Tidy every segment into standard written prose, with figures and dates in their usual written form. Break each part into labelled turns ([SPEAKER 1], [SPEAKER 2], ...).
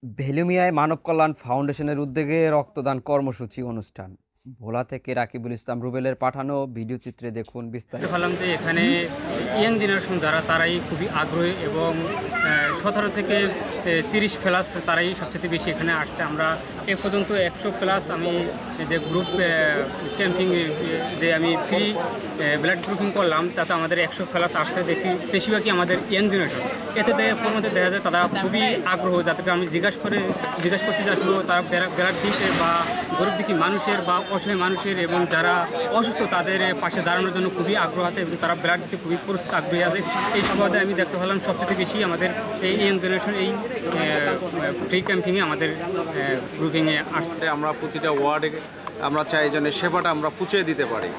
[SPEAKER 1] ভেলুমিয়ায় মানব কল্যাণ ফাউন্ডেশনের উদ্যোগে রক্তদান কর্মসূচি অনুষ্ঠান। ভোলা থেকে রাকিবুল ইসলাম রুবেলের পাঠানো ভিডিও চিত্রে দেখুন
[SPEAKER 2] দেখতে
[SPEAKER 1] বিস্তারিত।
[SPEAKER 2] পেলাম যে এখানে ইয়াং জেনারেশন যারা তারাই খুবই আগ্রহী এবং 17 থেকে 30 প্লাস তারাই সবচেয়ে বেশি এখানে আসছে। আমরা এ পর্যন্ত 100 প্লাস আমি যে গ্রুপ ক্যাম্পিং যে আমি ফ্রি ব্লাড গ্রুপিং করলাম তাতে আমাদের 100 প্লাস আসছে দেখি, বেশিরভাগই আমাদের ইয়াং জেনারেশন। এতে মধ্যে দেখা যায় তারা খুবই আগ্রহ, যাদেরকে আমি জিজ্ঞাসা করছি যে আসলে তারা ব্লাড দিতে বা গরিব দুঃখী মানুষের বা অসহায় মানুষের এবং যারা অসুস্থ তাদের পাশে দাঁড়ানোর জন্য খুবই আগ্রহ আছে এবং তারা ব্লাড দিতে খুবই আগ্রহী আছে। এই সুবাদে আমি দেখতে পেলাম সবচেয়ে বেশি আমাদের এই ইয়াং জেনারেশন এই ফ্রি ক্যাম্পিংয়ে আমাদের গ্রুপিংয়ে আসছে।
[SPEAKER 3] আমরা প্রতিটা ওয়ার্ডে আমরা চাই যেন সেবাটা আমরা পৌঁছে দিতে পারি।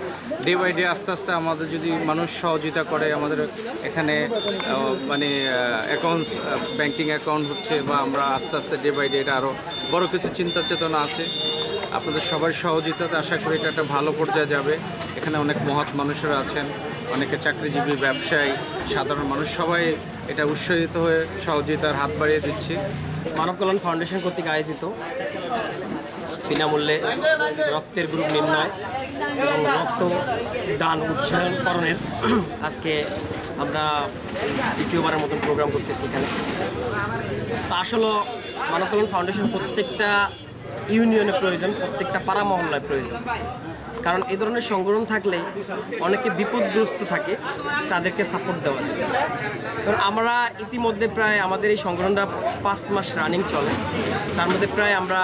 [SPEAKER 3] ডে বাই ডে আস্তে আস্তে আমাদের যদি মানুষ সহযোগিতা করে, আমাদের এখানে মানে অ্যাকাউন্টস ব্যাংকিং অ্যাকাউন্ট হচ্ছে, বা আমরা আস্তে আস্তে ডে বাই ডে এটা আরও বড় কিছু চিন্তা চেতনা আছে। আপনাদের সবার সহযোগিতাতে আশা করি এটা একটা ভালো পর্যায়ে যাবে। এখানে অনেক মহৎ মানুষেরা আছেন, অনেকে চাকরিজীবী, ব্যবসায়ী, সাধারণ মানুষ সবাই এটা উৎসাহিত হয়ে সহযোগিতার হাত বাড়িয়ে দিচ্ছে।
[SPEAKER 4] মানব কল্যাণ ফাউন্ডেশন কর্তৃক আয়োজিত বিনামূল্যে রক্তের গ্রুপ নির্ণয় এবং রক্ত দান উৎসাহকরণের আজকে আমরা দ্বিতীয়বারের মতন প্রোগ্রাম করতেছি এখানে। তো আসলে মানব কল্যাণ ফাউন্ডেশন প্রত্যেকটা ইউনিয়নে প্রয়োজন, প্রত্যেকটা পাড়া মহল্লায় প্রয়োজন। কারণ এই ধরনের সংগঠন থাকলে অনেকে বিপদগ্রস্ত থাকে, তাদেরকে সাপোর্ট দেওয়া যায়। কারণ আমরা ইতিমধ্যে প্রায় আমাদের এই সংগঠনটা 5 মাস রানিং চলে, তার মধ্যে প্রায় আমরা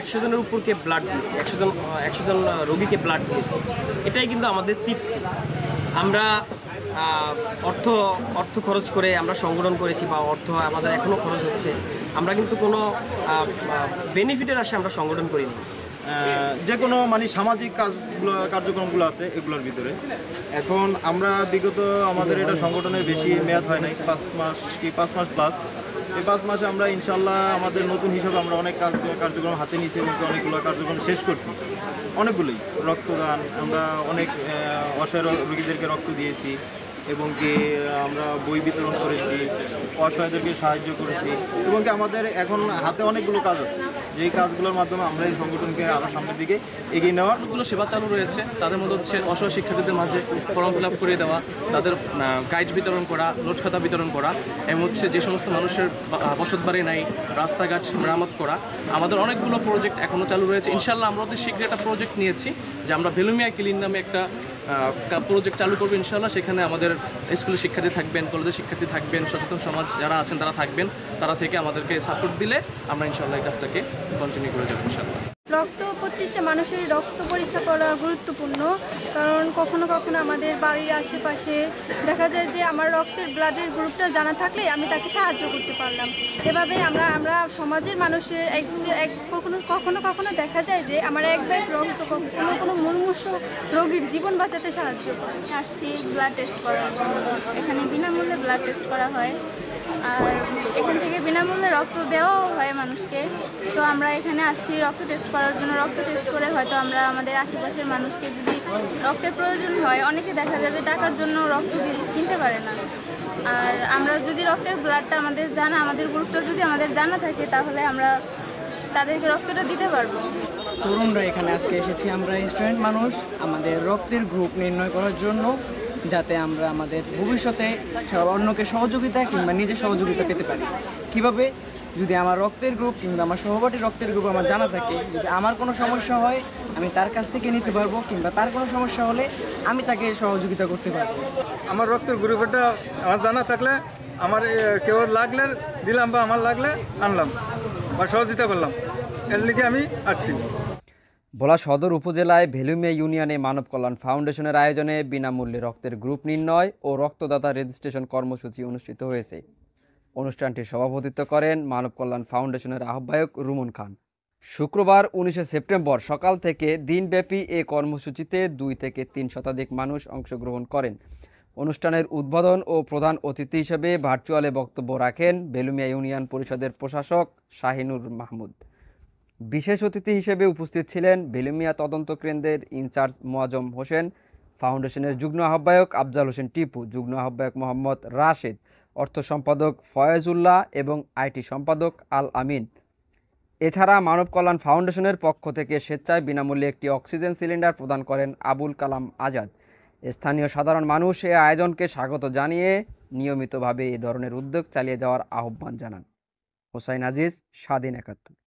[SPEAKER 4] 100 জনের উপরকে ব্লাড দিয়েছি, 100 জন রোগীকে ব্লাড দিয়েছি। এটাই কিন্তু আমাদের তৃপ্তি। আমরা অর্থ খরচ করে আমরা সংগঠন করেছি, বা অর্থ আমাদের এখনও খরচ হচ্ছে। আমরা কিন্তু কোনো বেনিফিটের আশায় আমরা সংগঠন করিনি।
[SPEAKER 5] যে কোনো মানে সামাজিক কার্যক্রমগুলো আছে এগুলোর ভিতরে। এখন আমরা বিগত আমাদের এটা সংগঠনের বেশি মেয়াদ হয় নাই, 5 মাস প্লাস। এই 5 মাসে আমরা ইনশাল্লাহ আমাদের নতুন হিসাবে আমরা অনেক কার্যক্রম হাতে নিয়েছি এবং অনেকগুলো কার্যক্রম শেষ করছি। অনেকগুলোই রক্তদান, আমরা অনেক অসহায় রোগীদেরকে রক্ত দিয়েছি এবং কি আমরা বই বিতরণ করেছি, অসহায়দেরকে সাহায্য করেছি, এবং কি আমাদের এখন হাতে অনেকগুলো কাজ আছে, যেই কাজগুলোর মাধ্যমে আমরা এই সংগঠনকে আরও সামনের দিকে এগিয়ে নেওয়ার
[SPEAKER 6] অনেকগুলো সেবা চালু রয়েছে। তাদের মধ্যে হচ্ছে অসহায় শিক্ষার্থীদের মাঝে ফর্ম ফিল আপ করে দেওয়া, তাদের গাইড বিতরণ করা, নোট খাতা বিতরণ করা, এবং হচ্ছে যে সমস্ত মানুষের বসত বাড়ি নাই রাস্তাঘাট মেরামত করা। আমাদের অনেকগুলো প্রজেক্ট এখনও চালু রয়েছে। ইনশাল্লাহ আমরা অতি শীঘ্রই একটা প্রজেক্ট নিয়েছি যে আমরা ভেলুমিয়া ক্লিন নামে একটা প্রজেক্ট চালু করবো ইনশাল্লাহ। সেখানে আমাদের স্কুলের শিক্ষার্থী থাকবেন, কলেজের শিক্ষার্থী থাকবেন, সচেতন সমাজ যারা আছেন তারা থাকবেন। তারা থেকে আমাদেরকে সাপোর্ট দিলে আমরা ইনশাল্লাহ এই কাজটাকে কন্টিনিউ করে যাবো ইনশাল্লাহ।
[SPEAKER 7] প্রত্যেকটা মানুষের রক্ত পরীক্ষা করা গুরুত্বপূর্ণ। কারণ কখনো কখনো আমাদের বাড়ির আশেপাশে দেখা যায় যে আমার রক্তের ব্লাডের গ্রুপটা জানা থাকলে আমি তাকে সাহায্য করতে পারলাম। এভাবে আমরা সমাজের মানুষের কখনো কখনো দেখা যায় যে আমার এক ব্যাগ রক্ত কোনো মুমূর্ষু রোগীর জীবন বাঁচাতে সাহায্য করে।
[SPEAKER 8] আসছি ব্লাড টেস্ট করার জন্য। এখানে বিনামূল্যে ব্লাড টেস্ট করা হয়, আর এখান থেকে বিনামূল্যে রক্ত দেওয়াও হয় মানুষকে। তো আমরা এখানে আসছি রক্ত টেস্ট করার জন্য। রক্ত টেস্ট করে হয়তো আমরা আমাদের আশেপাশের মানুষকে যদি রক্তের প্রয়োজন হয়, অনেকে দেখা যায় যে টাকার জন্য রক্ত কিনতে পারে না। আর আমরা যদি রক্তের ব্লাডটা আমাদের গ্রুপটা যদি আমাদের জানা থাকে, তাহলে আমরা তাদেরকে রক্তটা দিতে পারবো।
[SPEAKER 9] তরুণরা এখানে আজকে এসেছি আমরা স্টুডেন্ট মানুষ আমাদের রক্তের গ্রুপ নির্ণয় করার জন্য, যাতে আমরা আমাদের ভবিষ্যতে অন্যকে সহযোগিতা কিংবা নিজের সহযোগিতা পেতে পারি। কিভাবে? যদি আমার রক্তের গ্রুপ কিংবা আমার সহপাঠীর রক্তের গ্রুপ আমার জানা থাকে, যদি আমার কোনো সমস্যা হয় আমি তার কাছ থেকে নিতে পারবো, কিংবা তার কোনো সমস্যা হলে আমি তাকে সহযোগিতা করতে পারবো।
[SPEAKER 5] আমার রক্তের গ্রুপটা আমার জানা থাকলে আমার কেউ লাগলে দিলাম, বা আমার লাগলে আনলাম বা সহযোগিতা করলাম, এর লিগে আমি আসছি।
[SPEAKER 1] ভোলা সদর উপজেলায় ভেলুমিয়া ইউনিয়নে মানব কল্যাণ ফাউন্ডেশনের আয়োজনে বিনামূল্যে রক্তের গ্রুপ নির্ণয় ও রক্তদাতা রেজিস্ট্রেশন কর্মসূচি অনুষ্ঠিত হয়েছে। অনুষ্ঠানটি সভাপতিত্ব করেন মানব কল্যাণ ফাউন্ডেশনের আহ্বায়ক রুমন খান। শুক্রবার 19 সেপ্টেম্বর সকাল থেকে দিনব্যাপী এ কর্মসূচিতে 2 থেকে 3 শতাধিক মানুষ অংশগ্রহণ করেন। অনুষ্ঠানের উদ্বোধন ও প্রধান অতিথি হিসেবে ভার্চুয়ালে বক্তব্য রাখেন ভেলুমিয়া ইউনিয়ন পরিষদের প্রশাসক শাহিনুর মাহমুদ। বিশেষ অতিথি হিসেবে উপস্থিত ছিলেন ভেলুমিয়া তদন্ত কেন্দ্রের ইনচার্জ মোয়াজ্জম হোসেন, ফাউন্ডেশনের যুগ্ম আহ্বায়ক আফজাল হোসেন টিপু, যুগ্ম আহ্বায়ক মোহাম্মদ রাশেদ, অর্থ সম্পাদক ফয়েজুল্লাহ এবং আইটি সম্পাদক আল আমিন। এছাড়া মানব কল্যাণ ফাউন্ডেশনের পক্ষ থেকে স্বেচ্ছায় বিনামূল্যে একটি অক্সিজেন সিলিন্ডার প্রদান করেন আবুল কালাম আজাদ। স্থানীয় সাধারণ মানুষ এ আয়োজনকে স্বাগত জানিয়ে নিয়মিতভাবে এ ধরনের উদ্যোগ চালিয়ে যাওয়ার আহ্বান জানান। হোসাইন আজিজ, স্বাধীন ৭১।